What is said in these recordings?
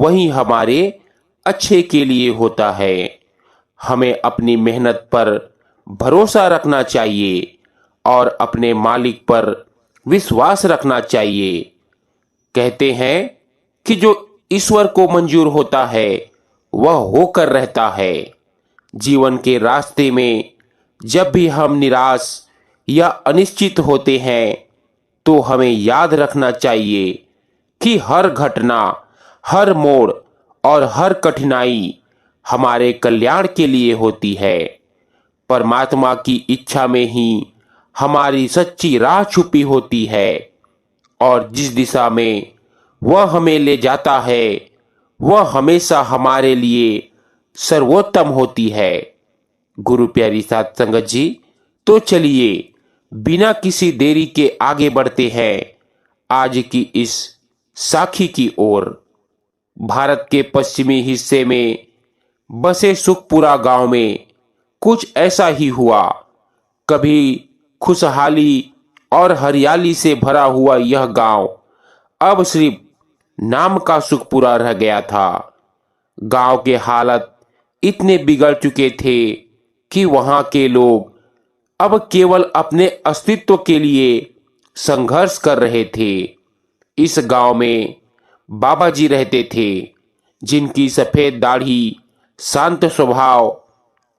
वही हमारे अच्छे के लिए होता है। हमें अपनी मेहनत पर भरोसा रखना चाहिए और अपने मालिक पर विश्वास रखना चाहिए। कहते हैं कि जो ईश्वर को मंजूर होता है वह होकर रहता है। जीवन के रास्ते में जब भी हम निराश या अनिश्चित होते हैं तो हमें याद रखना चाहिए कि हर घटना, हर मोड़ और हर कठिनाई हमारे कल्याण के लिए होती है। परमात्मा की इच्छा में ही हमारी सच्ची राह छुपी होती है और जिस दिशा में वह हमें ले जाता है वह हमेशा हमारे लिए सर्वोत्तम होती है। गुरु प्यारी साध संगत जी, तो चलिए बिना किसी देरी के आगे बढ़ते हैं आज की इस साखी की ओर। भारत के पश्चिमी हिस्से में बसे सुखपुरा गांव में कुछ ऐसा ही हुआ। कभी खुशहाली और हरियाली से भरा हुआ यह गांव अब सिर्फ नाम का सुखपुरा रह गया था। गांव के हालत इतने बिगड़ चुके थे कि वहां के लोग अब केवल अपने अस्तित्व के लिए संघर्ष कर रहे थे। इस गांव में बाबा जी रहते थे, जिनकी सफेद दाढ़ी, शांत स्वभाव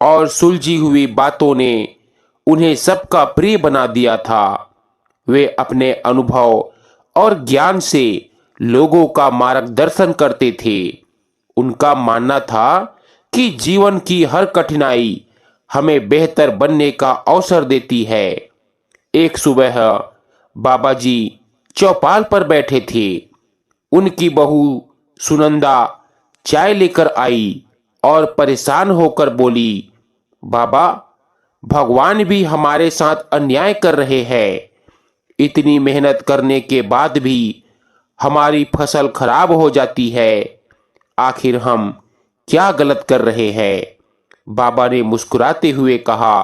और सुलझी हुई बातों ने उन्हें सबका प्रिय बना दिया था। वे अपने अनुभव और ज्ञान से लोगों का मार्गदर्शन करते थे। उनका मानना था कि जीवन की हर कठिनाई हमें बेहतर बनने का अवसर देती है। एक सुबह बाबा जी चौपाल पर बैठे थे। उनकी बहू सुनंदा चाय लेकर आई और परेशान होकर बोली, बाबा, भगवान भी हमारे साथ अन्याय कर रहे हैं। इतनी मेहनत करने के बाद भी हमारी फसल खराब हो जाती है। आखिर हम क्या गलत कर रहे हैं? बाबा ने मुस्कुराते हुए कहा,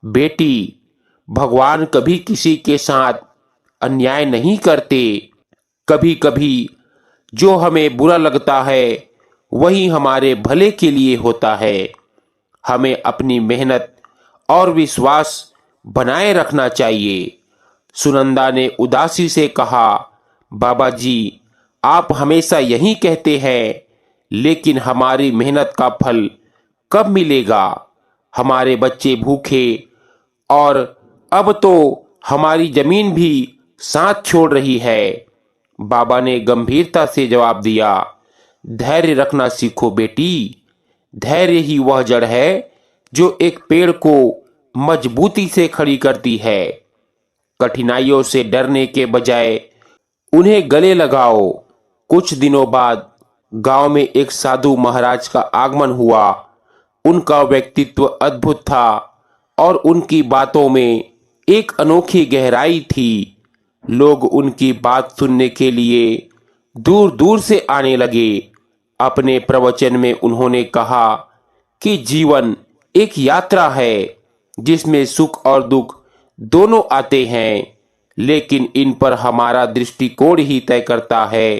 बेटी, भगवान कभी किसी के साथ अन्याय नहीं करते। कभी कभी जो हमें बुरा लगता है वही हमारे भले के लिए होता है। हमें अपनी मेहनत और विश्वास बनाए रखना चाहिए। सुनंदा ने उदासी से कहा, बाबा जी, आप हमेशा यही कहते हैं, लेकिन हमारी मेहनत का फल कब मिलेगा? हमारे बच्चे भूखे और अब तो हमारी जमीन भी साथ छोड़ रही है। बाबा ने गंभीरता से जवाब दिया, धैर्य रखना सीखो बेटी। धैर्य ही वह जड़ है जो एक पेड़ को मजबूती से खड़ी करती है। कठिनाइयों से डरने के बजाय उन्हें गले लगाओ। कुछ दिनों बाद गांव में एक साधु महाराज का आगमन हुआ। उनका व्यक्तित्व अद्भुत था और उनकी बातों में एक अनोखी गहराई थी। लोग उनकी बात सुनने के लिए दूर दूर से आने लगे। अपने प्रवचन में उन्होंने कहा कि जीवन एक यात्रा है जिसमें सुख और दुख दोनों आते हैं, लेकिन इन पर हमारा दृष्टिकोण ही तय करता है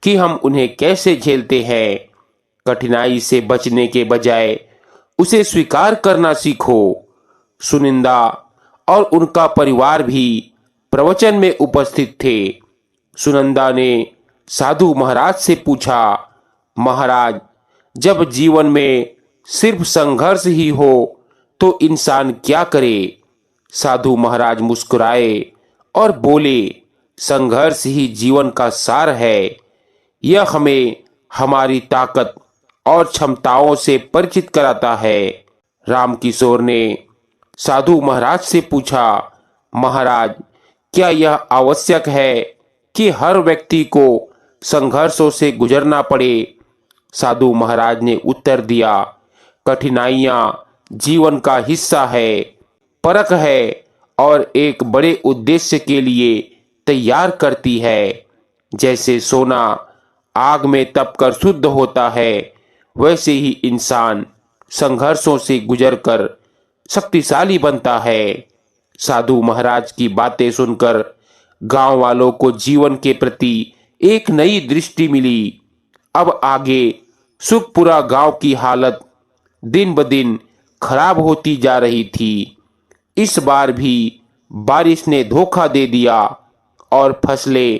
कि हम उन्हें कैसे झेलते हैं। कठिनाई से बचने के बजाय उसे स्वीकार करना सीखो। सुनिंदा और उनका परिवार भी प्रवचन में उपस्थित थे। सुनंदा ने साधु महाराज से पूछा, महाराज, जब जीवन में सिर्फ संघर्ष ही हो तो इंसान क्या करे? साधु महाराज मुस्कुराए और बोले, संघर्ष ही जीवन का सार है। यह हमें हमारी ताकत और क्षमताओं से परिचित कराता है। रामकिशोर ने साधु महाराज से पूछा, महाराज, क्या यह आवश्यक है कि हर व्यक्ति को संघर्षों से गुजरना पड़े? साधु महाराज ने उत्तर दिया, कठिनाइयां जीवन का हिस्सा है, परख है और एक बड़े उद्देश्य के लिए तैयार करती है। जैसे सोना आग में तपकर शुद्ध होता है, वैसे ही इंसान संघर्षों से गुजरकर शक्तिशाली बनता है। साधु महाराज की बातें सुनकर गांव वालों को जीवन के प्रति एक नई दृष्टि मिली। अब आगे सुखपुरा गांव की हालत दिन ब दिन खराब होती जा रही थी। इस बार भी बारिश ने धोखा दे दिया और फसलें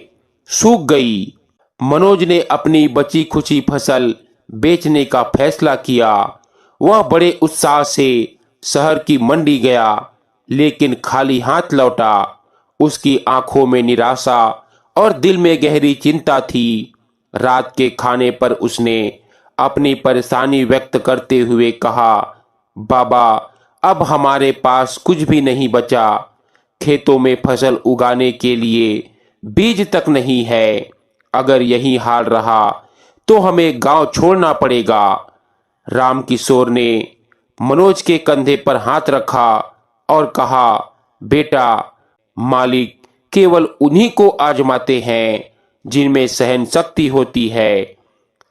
सूख गई। मनोज ने अपनी बची खुची फसल बेचने का फैसला किया। वह बड़े उत्साह से शहर की मंडी गया, लेकिन खाली हाथ लौटा। उसकी आंखों में निराशा और दिल में गहरी चिंता थी। रात के खाने पर उसने अपनी परेशानी व्यक्त करते हुए कहा, बाबा, अब हमारे पास कुछ भी नहीं बचा। खेतों में फसल उगाने के लिए बीज तक नहीं है। अगर यही हाल रहा तो हमें गांव छोड़ना पड़ेगा। राम किशोर ने मनोज के कंधे पर हाथ रखा और कहा, बेटा, मालिक केवल उन्हीं को आजमाते हैं जिनमें सहन शक्ति होती है।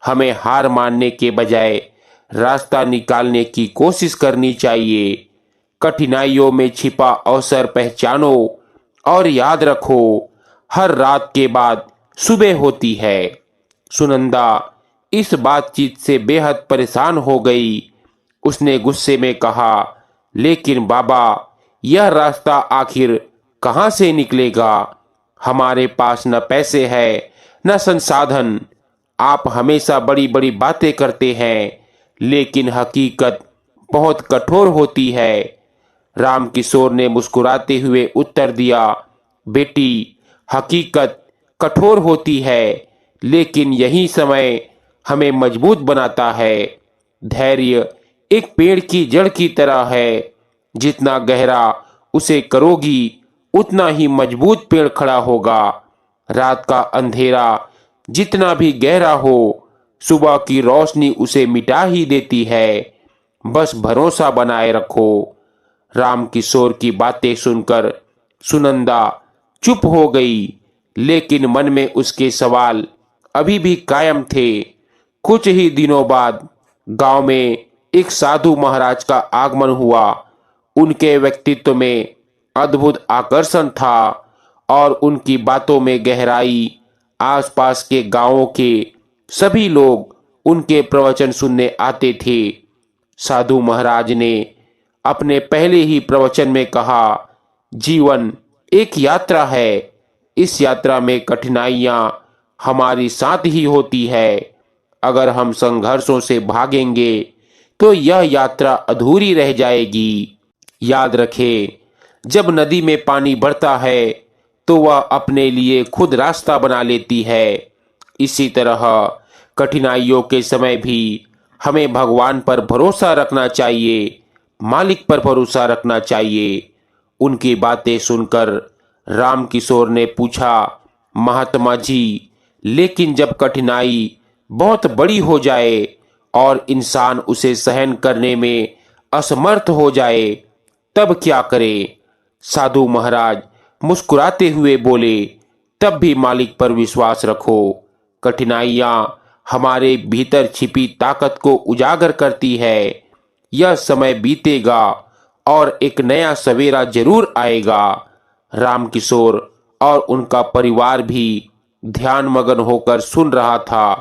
हमें हार मानने के बजाय रास्ता निकालने की कोशिश करनी चाहिए। कठिनाइयों में छिपा अवसर पहचानो और याद रखो, हर रात के बाद सुबह होती है। सुनंदा इस बातचीत से बेहद परेशान हो गई। उसने गुस्से में कहा, लेकिन बाबा, यह रास्ता आखिर कहाँ से निकलेगा? हमारे पास न पैसे है न संसाधन। आप हमेशा बड़ी बड़ी बातें करते हैं, लेकिन हकीकत बहुत कठोर होती है। राम किशोर ने मुस्कुराते हुए उत्तर दिया, बेटी, हकीकत कठोर होती है, लेकिन यही समय हमें मजबूत बनाता है। धैर्य एक पेड़ की जड़ की तरह है। जितना गहरा उसे करोगी, उतना ही मजबूत पेड़ खड़ा होगा। रात का अंधेरा जितना भी गहरा हो, सुबह की रोशनी उसे मिटा ही देती है। बस भरोसा बनाए रखो। राम किशोर की बातें सुनकर सुनंदा चुप हो गई, लेकिन मन में उसके सवाल अभी भी कायम थे। कुछ ही दिनों बाद गांव में एक साधु महाराज का आगमन हुआ। उनके व्यक्तित्व में अद्भुत आकर्षण था और उनकी बातों में गहराई। आसपास के गांवों के सभी लोग उनके प्रवचन सुनने आते थे। साधु महाराज ने अपने पहले ही प्रवचन में कहा, जीवन एक यात्रा है। इस यात्रा में कठिनाइयां हमारी साथ ही होती है। अगर हम संघर्षों से भागेंगे तो यह यात्रा अधूरी रह जाएगी। याद रखें, जब नदी में पानी बढ़ता है तो वह अपने लिए खुद रास्ता बना लेती है। इसी तरह कठिनाइयों के समय भी हमें भगवान पर भरोसा रखना चाहिए, मालिक पर भरोसा रखना चाहिए। उनकी बातें सुनकर राम किशोर ने पूछा, महात्मा जी, लेकिन जब कठिनाई बहुत बड़ी हो जाए और इंसान उसे सहन करने में असमर्थ हो जाए, तब क्या करे? साधु महाराज मुस्कुराते हुए बोले, तब भी मालिक पर विश्वास रखो। कठिनाइयां हमारे भीतर छिपी ताकत को उजागर करती है। यह समय बीतेगा और एक नया सवेरा जरूर आएगा। रामकिशोर और उनका परिवार भी ध्यान मगन होकर सुन रहा था।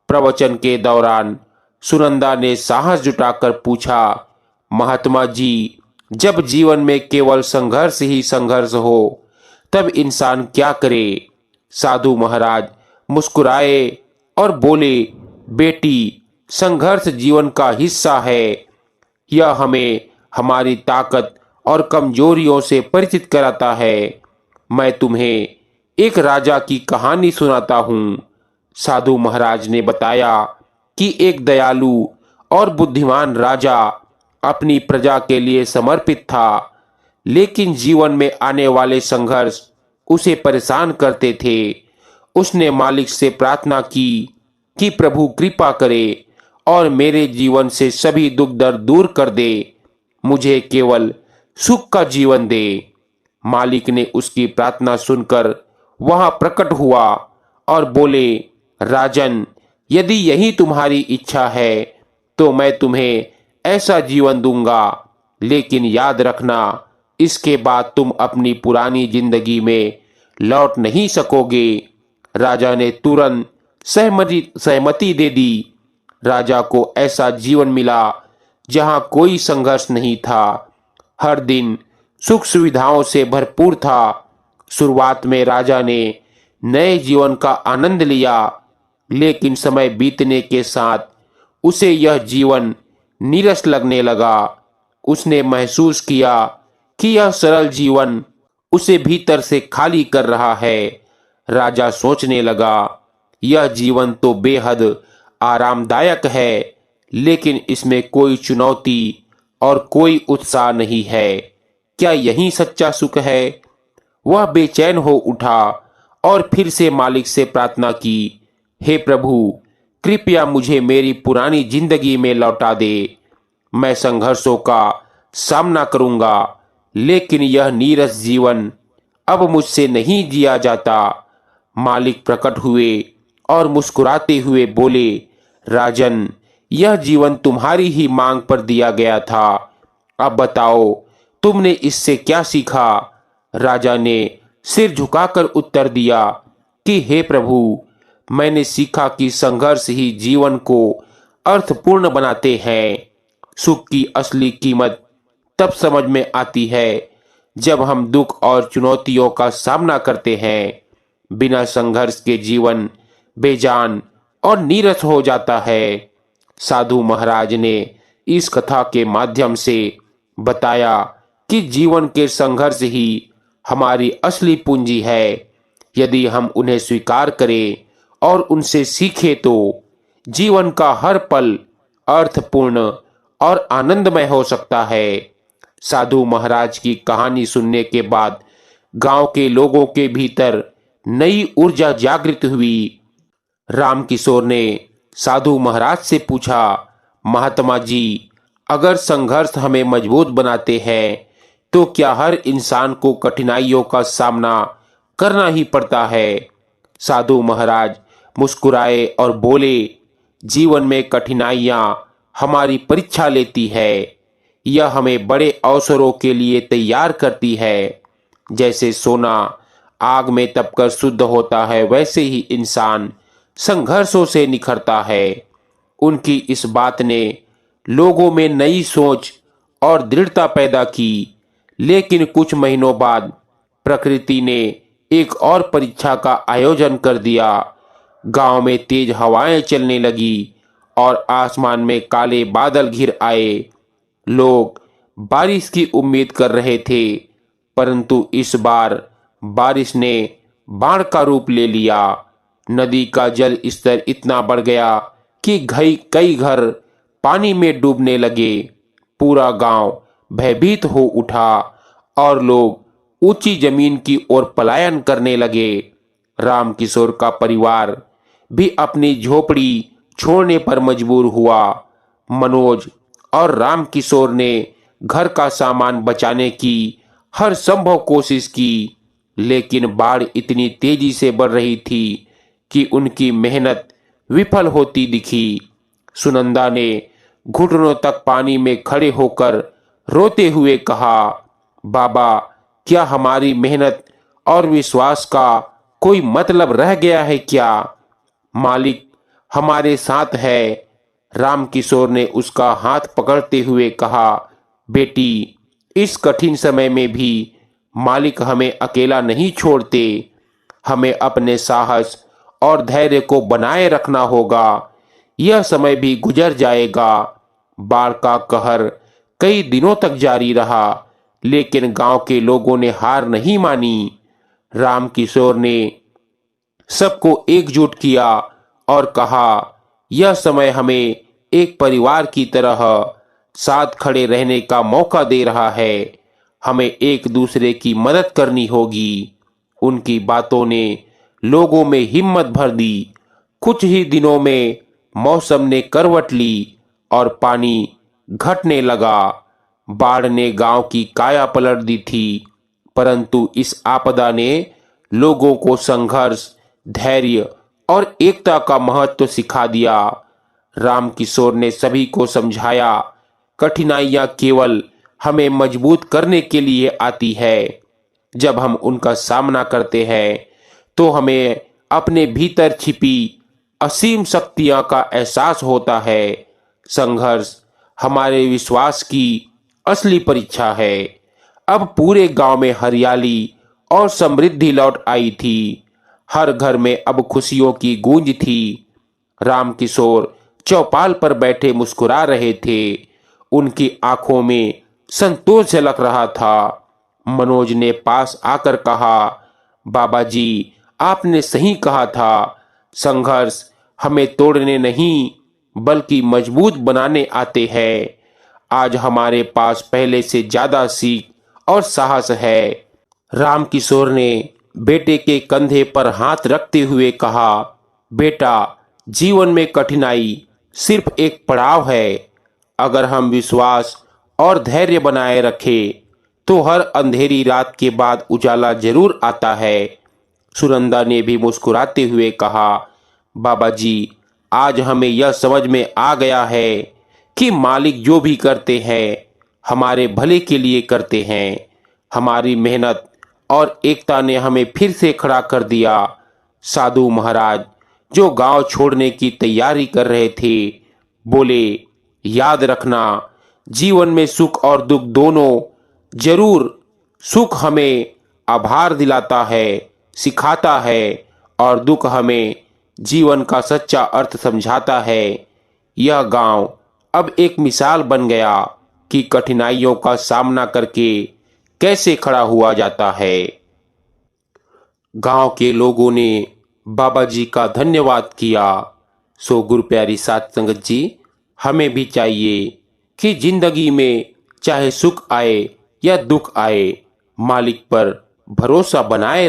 प्रवचन के दौरान सुनंदा ने साहस जुटाकर पूछा, महात्मा जी, जब जीवन में केवल संघर्ष ही संघर्ष हो, तब इंसान क्या करे? साधु महाराज मुस्कुराए और बोले, बेटी, संघर्ष जीवन का हिस्सा है। यह हमें हमारी ताकत और कमजोरियों से परिचित कराता है। मैं तुम्हें एक राजा की कहानी सुनाता हूँ। साधु महाराज ने बताया कि एक दयालु और बुद्धिमान राजा अपनी प्रजा के लिए समर्पित था, लेकिन जीवन में आने वाले संघर्ष उसे परेशान करते थे। उसने मालिक से प्रार्थना की कि प्रभु कृपा करे और मेरे जीवन से सभी दुख दर्द दूर कर दे, मुझे केवल सुख का जीवन दे। मालिक ने उसकी प्रार्थना सुनकर वहां प्रकट हुआ और बोले, राजन, यदि यही तुम्हारी इच्छा है तो मैं तुम्हें ऐसा जीवन दूंगा, लेकिन याद रखना, इसके बाद तुम अपनी पुरानी जिंदगी में लौट नहीं सकोगे। राजा ने तुरंत सहमति दे दी। राजा को ऐसा जीवन मिला जहां कोई संघर्ष नहीं था। हर दिन सुख सुविधाओं से भरपूर था। शुरुआत में राजा ने नए जीवन का आनंद लिया, लेकिन समय बीतने के साथ उसे यह जीवन नीरस लगने लगा। उसने महसूस किया कि यह सरल जीवन उसे भीतर से खाली कर रहा है। राजा सोचने लगा, यह जीवन तो बेहद आरामदायक है, लेकिन इसमें कोई चुनौती और कोई उत्साह नहीं है। क्या यही सच्चा सुख है? वह बेचैन हो उठा और फिर से मालिक से प्रार्थना की, हे प्रभु, कृपया मुझे मेरी पुरानी जिंदगी में लौटा दे। मैं संघर्षों का सामना करूंगा, लेकिन यह नीरस जीवन अब मुझसे नहीं जिया जाता। मालिक प्रकट हुए और मुस्कुराते हुए बोले, राजन, यह जीवन तुम्हारी ही मांग पर दिया गया था। अब बताओ, तुमने इससे क्या सीखा? राजा ने सिर झुकाकर उत्तर दिया कि हे प्रभु, मैंने सीखा कि संघर्ष ही जीवन को अर्थपूर्ण बनाते हैं। सुख की असली कीमत तब समझ में आती है जब हम दुख और चुनौतियों का सामना करते हैं। बिना संघर्ष के जीवन बेजान और नीरस हो जाता है। साधु महाराज ने इस कथा के माध्यम से बताया कि जीवन के संघर्ष ही हमारी असली पूंजी है। यदि हम उन्हें स्वीकार करें और उनसे सीखें तो जीवन का हर पल अर्थपूर्ण और आनंदमय हो सकता है। साधु महाराज की कहानी सुनने के बाद गांव के लोगों के भीतर नई ऊर्जा जागृत हुई। रामकिशोर ने साधु महाराज से पूछा, महात्मा जी, अगर संघर्ष हमें मजबूत बनाते हैं तो क्या हर इंसान को कठिनाइयों का सामना करना ही पड़ता है? साधु महाराज मुस्कुराए और बोले, जीवन में कठिनाइयां हमारी परीक्षा लेती है। यह हमें बड़े अवसरों के लिए तैयार करती है। जैसे सोना आग में तपकर शुद्ध होता है, वैसे ही इंसान संघर्षों से निखरता है। उनकी इस बात ने लोगों में नई सोच और दृढ़ता पैदा की। लेकिन कुछ महीनों बाद प्रकृति ने एक और परीक्षा का आयोजन कर दिया। गांव में तेज हवाएं चलने लगी और आसमान में काले बादल घिर आए। लोग बारिश की उम्मीद कर रहे थे, परंतु इस बार बारिश ने बाढ़ का रूप ले लिया। नदी का जल स्तर इतना बढ़ गया कि कई घर पानी में डूबने लगे। पूरा गांव भयभीत हो उठा और लोग ऊंची जमीन की ओर पलायन करने लगे। रामकिशोर का परिवार भी अपनी झोपड़ी छोड़ने पर मजबूर हुआ। मनोज और रामकिशोर ने घर का सामान बचाने की हर संभव कोशिश की, लेकिन बाढ़ इतनी तेजी से बढ़ रही थी कि उनकी मेहनत विफल होती दिखी। सुनंदा ने घुटनों तक पानी में खड़े होकर रोते हुए कहा, बाबा, क्या हमारी मेहनत और विश्वास का कोई मतलब रह गया है क्या? मालिक हमारे साथ है। रामकिशोर ने उसका हाथ पकड़ते हुए कहा, बेटी, इस कठिन समय में भी मालिक हमें अकेला नहीं छोड़ते। हमें अपने साहस और धैर्य को बनाए रखना होगा। यह समय भी गुजर जाएगा। बाढ़ का कहर कई दिनों तक जारी रहा, लेकिन गांव के लोगों ने हार नहीं मानी। रामकिशोर ने सबको एकजुट किया और कहा, यह समय हमें एक परिवार की तरह साथ खड़े रहने का मौका दे रहा है। हमें एक दूसरे की मदद करनी होगी। उनकी बातों ने लोगों में हिम्मत भर दी। कुछ ही दिनों में मौसम ने करवट ली और पानी घटने लगा। बाढ़ ने गांव की काया पलट दी थी, परंतु इस आपदा ने लोगों को संघर्ष, धैर्य और एकता का महत्व सिखा दिया। रामकिशोर ने सभी को समझाया, कठिनाइयां केवल हमें मजबूत करने के लिए आती है। जब हम उनका सामना करते हैं तो हमें अपने भीतर छिपी असीम शक्तियां का एहसास होता है। संघर्ष हमारे विश्वास की असली परीक्षा है। अब पूरे गांव में हरियाली और समृद्धि लौट आई थी। हर घर में अब खुशियों की गूंज थी। रामकिशोर चौपाल पर बैठे मुस्कुरा रहे थे। उनकी आंखों में संतोष झलक रहा था। मनोज ने पास आकर कहा, बाबा जी, आपने सही कहा था। संघर्ष हमें तोड़ने नहीं बल्कि मजबूत बनाने आते हैं। आज हमारे पास पहले से ज्यादा सीख और साहस है। रामकिशोर ने बेटे के कंधे पर हाथ रखते हुए कहा, बेटा, जीवन में कठिनाई सिर्फ एक पड़ाव है। अगर हम विश्वास और धैर्य बनाए रखें तो हर अंधेरी रात के बाद उजाला जरूर आता है। सुनंदा ने भी मुस्कुराते हुए कहा, बाबा जी, आज हमें यह समझ में आ गया है कि मालिक जो भी करते हैं हमारे भले के लिए करते हैं। हमारी मेहनत और एकता ने हमें फिर से खड़ा कर दिया। साधु महाराज जो गांव छोड़ने की तैयारी कर रहे थे बोले, याद रखना, जीवन में सुख और दुख दोनों जरूर। सुख हमें आभार दिलाता है, सिखाता है, और दुख हमें जीवन का सच्चा अर्थ समझाता है। यह गांव अब एक मिसाल बन गया कि कठिनाइयों का सामना करके कैसे खड़ा हुआ जाता है। गांव के लोगों ने बाबा जी का धन्यवाद किया। सो गुरु प्यारी साध संगत जी, हमें भी चाहिए कि जिंदगी में चाहे सुख आए या दुख आए, मालिक पर भरोसा बनाए